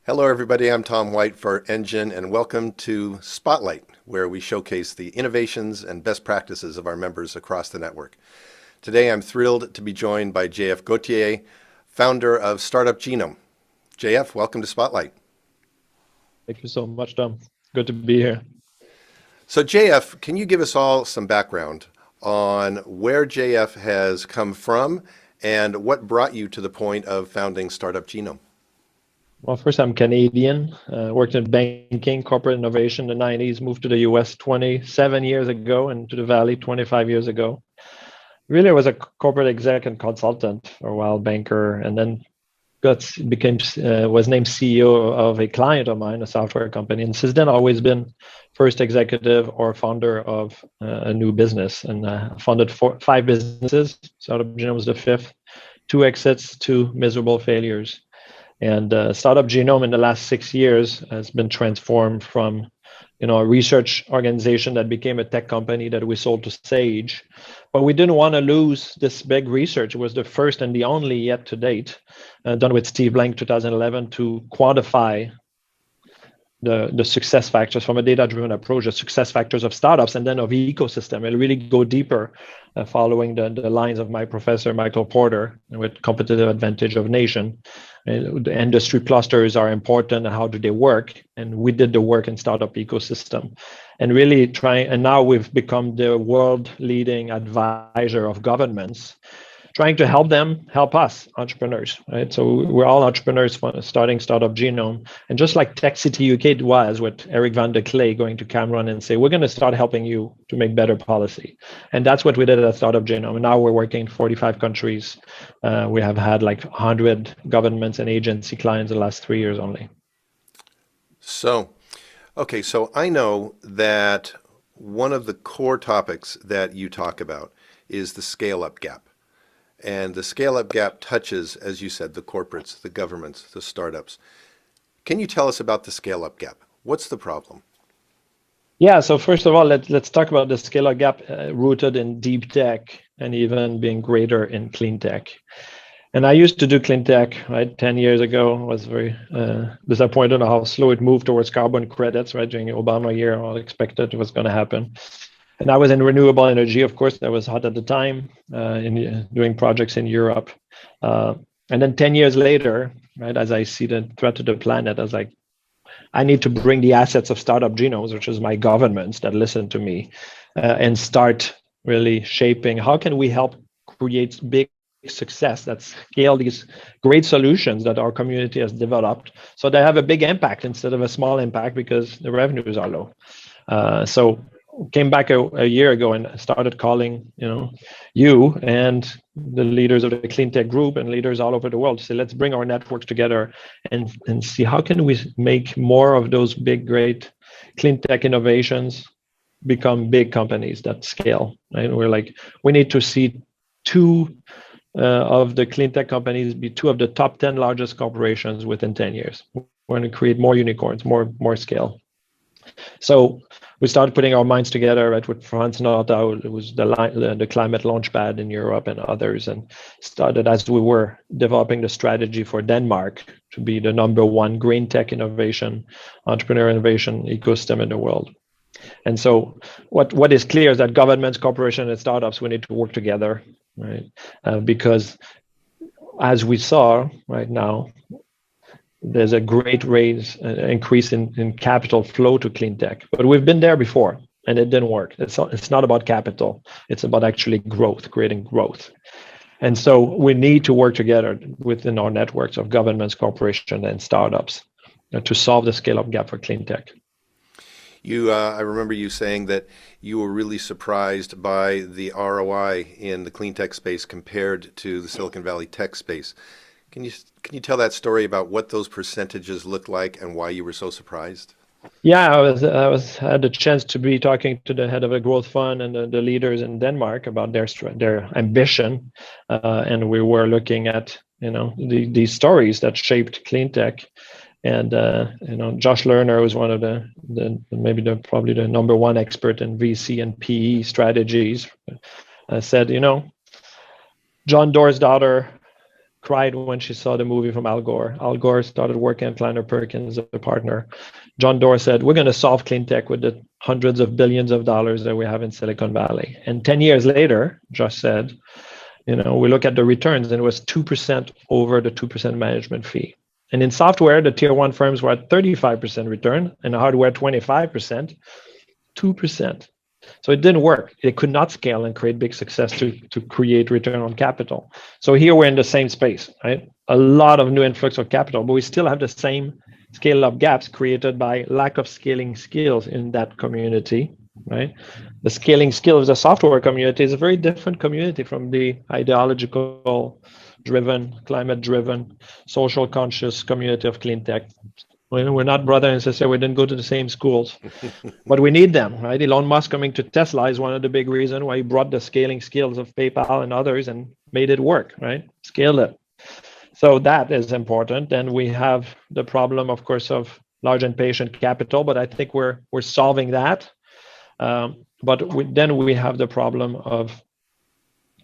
Hello, everybody. I'm Tom White for NGIN, and welcome to Spotlight, where we showcase the innovations and best practices of our members across the network. Today, I'm thrilled to be joined by JF Gauthier, founder of startup Genome. JF, welcome to Spotlight. Thank you so much, Tom. Good to be here. So, JF, can you give us all some background on where JF has come from and what brought you to the point of founding startup Genome? Well, first, I'm Canadian. Worked in banking, corporate innovation in the 90s, moved to the US 27 years ago and to the Valley 25 years ago. Really, I was a corporate exec and consultant for a while, banker, and then was named CEO of a client of mine, a software company, and since then always been first executive or founder of a new business, and founded five businesses. Startup Genome was the fifth, two exits, two miserable failures, and Startup Genome in the last 6 years has been transformed from a research organization that became a tech company that we sold to Sage. But we didn't want to lose this big research. It was the first and the only yet to date, done with Steve Blank 2011, to quantify the success factors from a data-driven approach, the success factors of startups and then of ecosystem, and really go deeper, following the lines of my professor, Michael Porter, with competitive advantage of nation. The industry clusters are important and how do they work? And we did the work in startup ecosystem and really and now we've become the world leading advisor of governments, trying to help them help us entrepreneurs, right? So we're all entrepreneurs starting Startup Genome. And just like Tech City UK was with Eric Van der Klee going to Cameron and say, we're going to start helping you to make better policy. And that's what we did at Startup Genome. And now we're working in 45 countries. We have had like 100 governments and agency clients in the last 3 years only. So I know that one of the core topics that you talk about is the scale-up gap. And the scale-up gap touches, as you said, the corporates, the governments, the startups. Can you tell us about the scale-up gap? What's the problem? Yeah, so first of all, let's talk about the scale-up gap rooted in deep tech and even being greater in clean tech. And I used to do clean tech, right? 10 years ago, I was very disappointed on how slow it moved towards carbon credits, right? During the Obama year, all expected it was going to happen. And I was in renewable energy, of course, that was hot at the time, doing projects in Europe. And then 10 years later, right, as I see the threat to the planet, I was like, I need to bring the assets of Startup Genomes, which is my governments that listen to me, and start really shaping how can we help create big success that scale these great solutions that our community has developed so they have a big impact instead of a small impact because the revenues are low. So came back a year ago and started calling, you and the leaders of the clean tech group and leaders all over the world to say, let's bring our networks together and see how can we make more of those big, great clean tech innovations become big companies that scale. Right? And we're like, we need to see two of the clean tech companies be two of the top 10 largest corporations within 10 years. We're going to create more unicorns, more scale. So we started putting our minds together, right, with Franz Nordau, it was the climate launchpad in Europe and others, and started as we were developing the strategy for Denmark to be the #1 green tech innovation, entrepreneur innovation ecosystem in the world. And so what is clear is that governments, corporations, and startups, we need to work together, right? Because as we saw right now, there's a great increase in capital flow to clean tech, but we've been there before and it didn't work. It's not about capital. It's about actually growth, creating growth. And so we need to work together within our networks of governments, corporations, and startups to solve the scale-up gap for clean tech. I remember you saying that you were really surprised by the ROI in the clean tech space compared to the Silicon Valley tech space. Can you tell that story about what those percentages look like and why you were so surprised? Yeah, I had the chance to be talking to the head of a growth fund and the leaders in Denmark about their ambition, and we were looking at these stories that shaped clean tech, and Josh Lerner was one of probably the #1 expert in VC and PE strategies, said John Doerr's daughter cried when she saw the movie from Al Gore. Al Gore started working at Kleiner Perkins as a partner. John Doerr said, we're going to solve clean tech with the hundreds of billions of dollars that we have in Silicon Valley. And 10 years later, Josh said, we look at the returns and it was 2% over the 2% management fee. And in software, the tier one firms were at 35% return, and hardware 25%, 2%. So it didn't work. It could not scale and create big success to create return on capital. So here we're in the same space, right? A lot of new influx of capital, but we still have the same scale up gaps created by lack of scaling skills in that community, right? The scaling skills of the software community is a very different community from the ideological driven, climate driven, social conscious community of clean tech. We're not brother and sister. We didn't go to the same schools, but we need them, right? Elon Musk coming to Tesla is one of the big reasons why he brought the scaling skills of PayPal and others and made it work, right? Scale it. So that is important. And we have the problem, of course, of large and patient capital, but I think we're solving that. But then we have the problem of,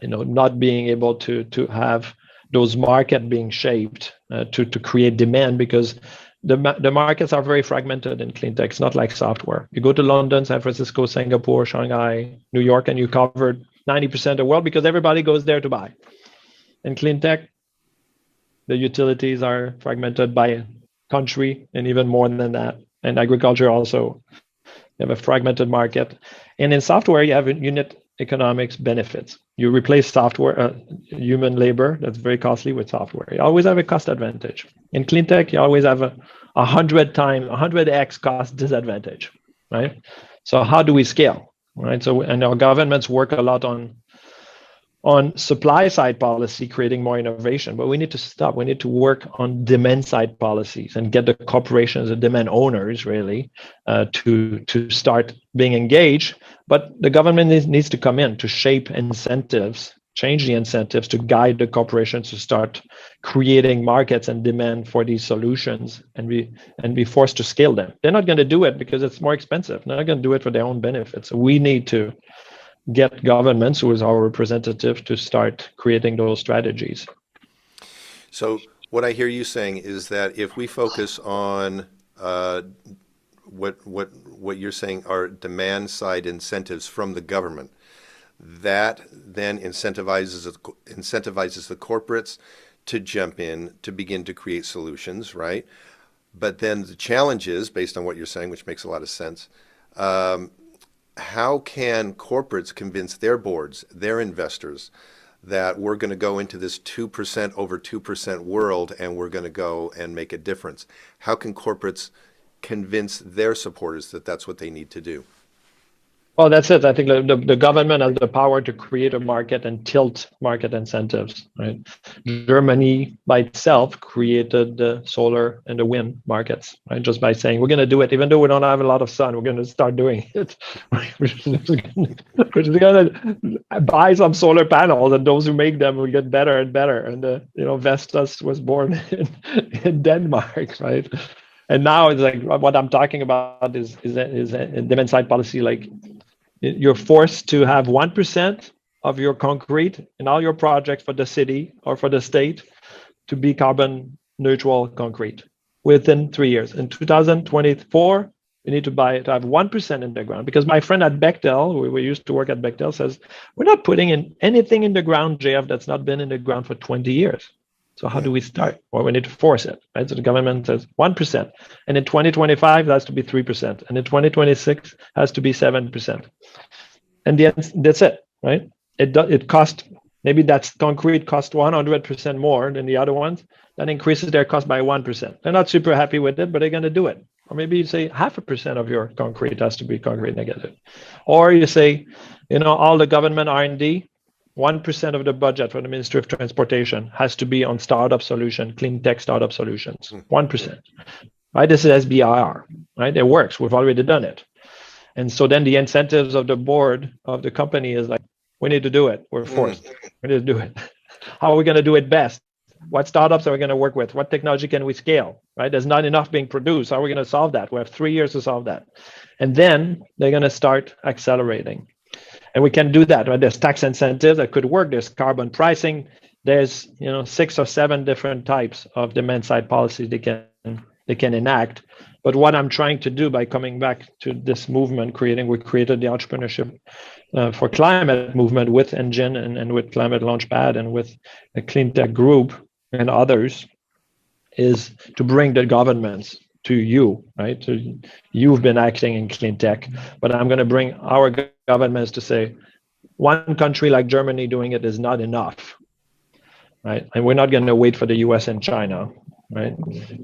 not being able to have those markets being shaped to create demand, because the markets are very fragmented in clean tech. It's not like software. You go to London, San Francisco, Singapore, Shanghai, New York, and you covered 90% of the world because everybody goes there to buy. In clean tech, the utilities are fragmented by country and even more than that. And agriculture also, you have a fragmented market. And in software, you have unit economics benefits. You replace software, human labor that's very costly with software. You always have a cost advantage. In clean tech, you always have a 100x cost disadvantage, right? So how do we scale, right? So, and our governments work a lot on supply side policy, creating more innovation, but we need to stop. We need to work on demand side policies and get the corporations, the demand owners, really, to start being engaged. But the government needs to come in to shape incentives, change the incentives to guide the corporations to start creating markets and demand for these solutions, and be forced to scale them. They're not going to do it because it's more expensive. They're not going to do it for their own benefits. So we need to get governments, who is our representative, to start creating those strategies. So what I hear you saying is that if we focus on what you're saying are demand side incentives from the government, that then incentivizes the corporates to jump in to begin to create solutions, right? But then the challenge is, based on what you're saying, which makes a lot of sense, how can corporates convince their boards, their investors, that we're going to go into this 2% over 2% world and we're going to go and make a difference? How can corporates convince their supporters that that's what they need to do? Well, that's it. I think the government has the power to create a market and tilt market incentives, right? Germany by itself created the solar and the wind markets, right? Just by saying, we're going to do it, even though we don't have a lot of sun, we're going to start doing it. We're just going to buy some solar panels, and those who make them will get better and better. And, Vestas was born in Denmark, right? And now it's like what I'm talking about is a demand side policy. Like, you're forced to have 1% of your concrete in all your projects for the city or for the state to be carbon neutral concrete within 3 years. In 2024, we need to have 1% in the ground, because my friend at Bechtel, we used to work at Bechtel, says we're not putting in anything in the ground, JF, that's not been in the ground for 20 years. So how do we start? Well, we need to force it, right? So the government says 1%, and in 2025 it has to be 3%, and in 2026 has to be 7%, and that's it, right? It costs, maybe that's concrete cost 100% more than the other ones. That increases their cost by 1%. They're not super happy with it, but they're going to do it. Or maybe you say 0.5% of your concrete has to be concrete negative, or you say, all the government R&D. 1% of the budget for the Ministry of Transportation has to be on startup solution, clean tech startup solutions. 1%, right? This is SBIR, right? It works. We've already done it. And so then the incentives of the board of the company is like, we need to do it. We're forced. We need to do it. How are we going to do it best? What startups are we going to work with? What technology can we scale, right? There's not enough being produced. How are we going to solve that? We have 3 years to solve that. And then they're going to start accelerating. And we can do that, right? There's tax incentives that could work. There's carbon pricing. there's 6 or 7 different types of demand side policies they can enact. But what I'm trying to do by coming back to this movement, we created the Entrepreneurship for Climate movement with NGIN and with Climate Launchpad and with the Clean Tech Group and others, is to bring the governments to you, right? So you've been acting in clean tech, but I'm going to bring our governments to say, one country like Germany doing it is not enough, right? And we're not going to wait for the US and China, right?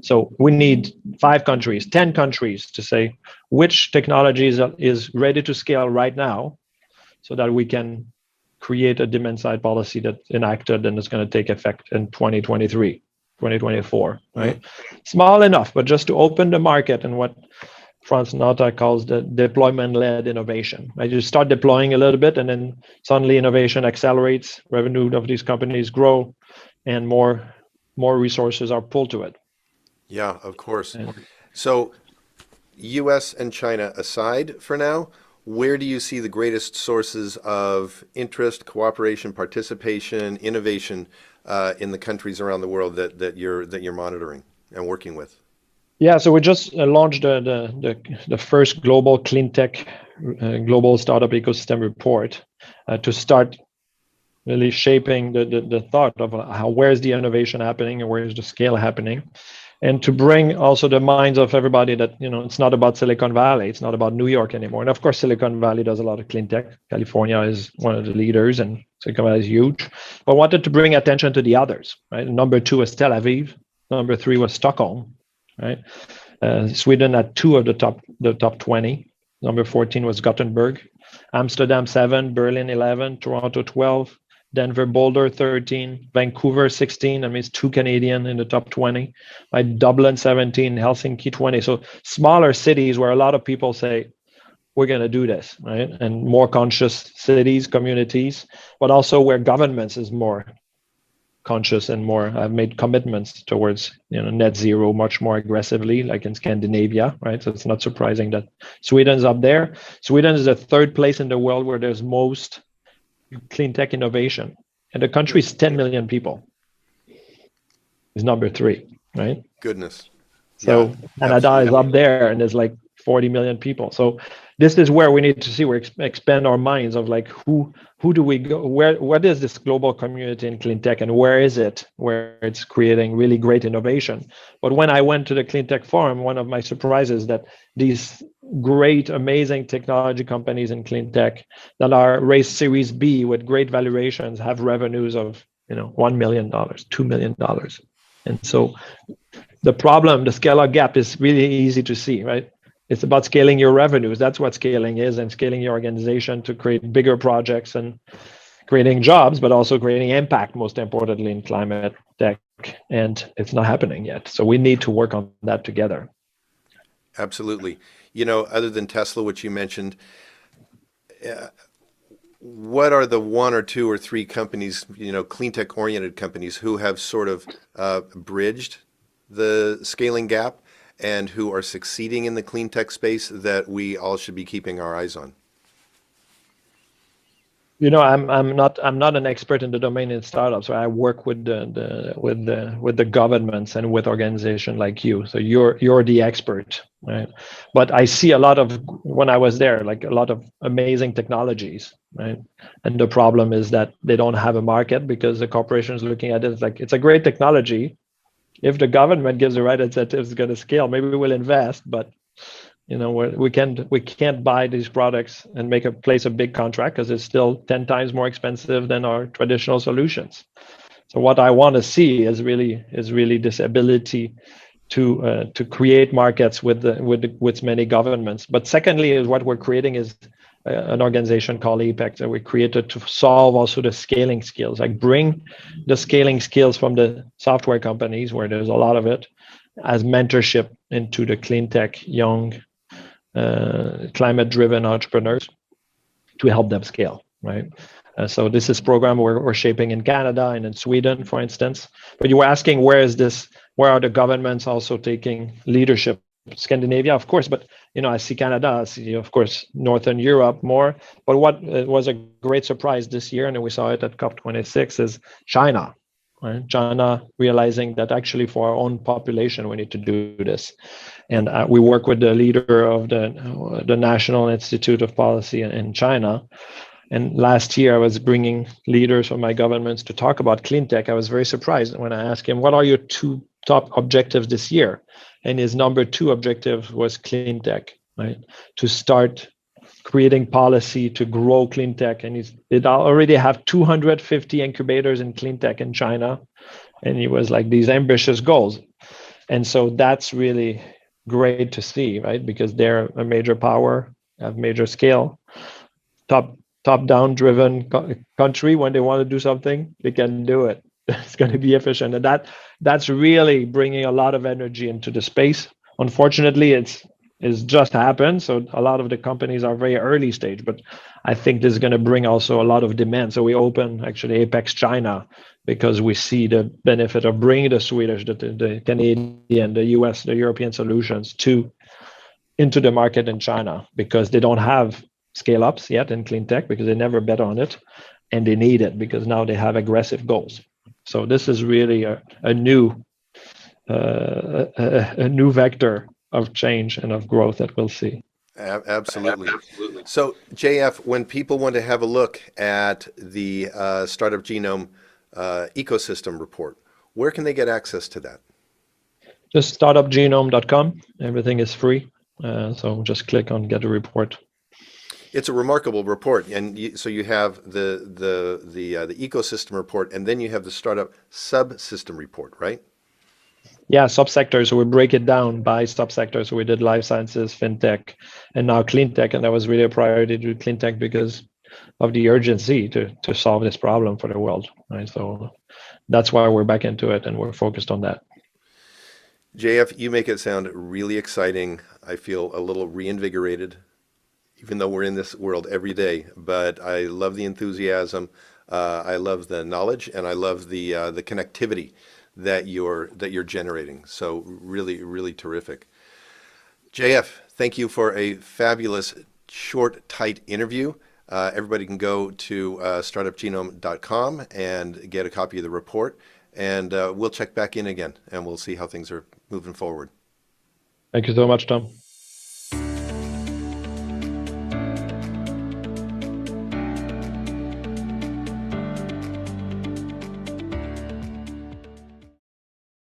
So we need 5 countries, 10 countries to say which technology is ready to scale right now, so that we can create a demand side policy that's enacted and is going to take effect in 2023, 2024, right? Small enough, but just to open the market and what Franz Nauta calls the deployment-led innovation. Right? You start deploying a little bit, and then suddenly innovation accelerates, revenue of these companies grow, and more resources are pulled to it. Yeah, of course. So, U.S. and China aside for now, where do you see the greatest sources of interest, cooperation, participation, innovation in the countries around the world that you're monitoring and working with? Yeah, so we just launched the first global clean tech global startup ecosystem report to start really shaping the thought of where's the innovation happening and where's the scale happening, and to bring also the minds of everybody that it's not about Silicon Valley, it's not about New York anymore. And of course, Silicon Valley does a lot of clean tech. California is one of the leaders, and Silicon Valley is huge. But wanted to bring attention to the others. Right, number 2 was Tel Aviv. Number 3 was Stockholm. Right, Sweden had 2 of the top 20. Number 14 was Gothenburg. Amsterdam 7, Berlin 11, Toronto 12. Denver, Boulder 13, Vancouver 16. That means 2 Canadian in the top 20. Right? Dublin 17, Helsinki 20. So smaller cities where a lot of people say, we're going to do this, right? And more conscious cities, communities, but also where governments is more conscious and more have made commitments towards net zero much more aggressively, like in Scandinavia, right? So it's not surprising that Sweden's up there. Sweden is the 3rd place in the world where there's most clean tech innovation, and the country is 10 million people. Is number 3, right? Goodness. So yeah, Canada absolutely. is up there, and there's like 40 million people. So this is where we need to see, we expand our minds of like who do we go, what is this global community in clean tech, and where is it where it's creating really great innovation. But when I went to the Clean Tech Forum, one of my surprises that these great, amazing technology companies in clean tech that are raised Series B with great valuations have revenues of $1 million, $2 million. And so the scale-up gap is really easy to see, right? It's about scaling your revenues. That's what scaling is, and scaling your organization to create bigger projects and creating jobs, but also creating impact, most importantly, in climate tech. And it's not happening yet. So we need to work on that together. Absolutely. Other than Tesla, which you mentioned, what are the 1 or 2 or 3 companies, clean tech oriented companies who have sort of bridged the scaling gap and who are succeeding in the clean tech space that we all should be keeping our eyes on? I'm not an expert in the domain in startups. So I work with the governments and with organizations like you. So you're the expert, right? But I see a lot of, when I was there, like a lot of amazing technologies, right? And the problem is that they don't have a market because the corporations looking at it, it's like, it's a great technology. If the government gives the right incentives, it's going to scale. Maybe we'll invest, but we can't buy these products and place a big contract because it's still 10 times more expensive than our traditional solutions. So what I want to see is really this ability to create markets with many governments. But secondly, is what we're creating is an organization called Apex that we created to solve also the scaling skills, like bring the scaling skills from the software companies where there's a lot of it as mentorship into the clean tech young climate-driven entrepreneurs to help them scale, right? So this is a program we're shaping in Canada and in Sweden, for instance. But you were asking where are the governments also taking leadership? Scandinavia, of course, but I see Canada, I see, of course, Northern Europe more. But what was a great surprise this year, and we saw it at COP26, is China. right? China realizing that actually for our own population, we need to do this. And we work with the leader of the National Institute of Policy in China. And last year, I was bringing leaders from my governments to talk about clean tech. I was very surprised when I asked him, what are your two top objectives this year? And his number two objective was clean tech, right? To start creating policy to grow clean tech. And it already have 250 incubators in clean tech in China. And he was like, these ambitious goals. And so that's really great to see, right? Because they're a major power, have major scale, top down driven country. When they want to do something, they can do it. It's going to be efficient, and that's really bringing a lot of energy into the space. Unfortunately, it's just happened, so a lot of the companies are very early stage, but I think this is going to bring also a lot of demand. So we open actually Apex China because we see the benefit of bringing the Swedish, the Canadian, the US, the European solutions into the market in China, because they don't have scale ups yet in clean tech because they never bet on it, and they need it because now they have aggressive goals. So this is really a new vector of change and of growth that we'll see. Absolutely. So, JF, when people want to have a look at the Startup Genome ecosystem report, where can they get access to that? Just startupgenome.com. Everything is free. So just click on get a report. It's a remarkable report, and so you have the ecosystem report, and then you have the startup subsystem report, right? Yeah, subsectors. So we break it down by subsectors. So we did life sciences, fintech, and now clean tech, and that was really a priority to do clean tech because of the urgency to solve this problem for the world, right? So that's why we're back into it, and we're focused on that. JF, you make it sound really exciting. I feel a little reinvigorated, even though we're in this world every day. But I love the enthusiasm, I love the knowledge, and I love the connectivity that you're generating. So really, really terrific. JF, thank you for a fabulous, short, tight interview. Everybody can go to startupgenome.com and get a copy of the report, and we'll check back in again, and we'll see how things are moving forward. Thank you so much, Tom.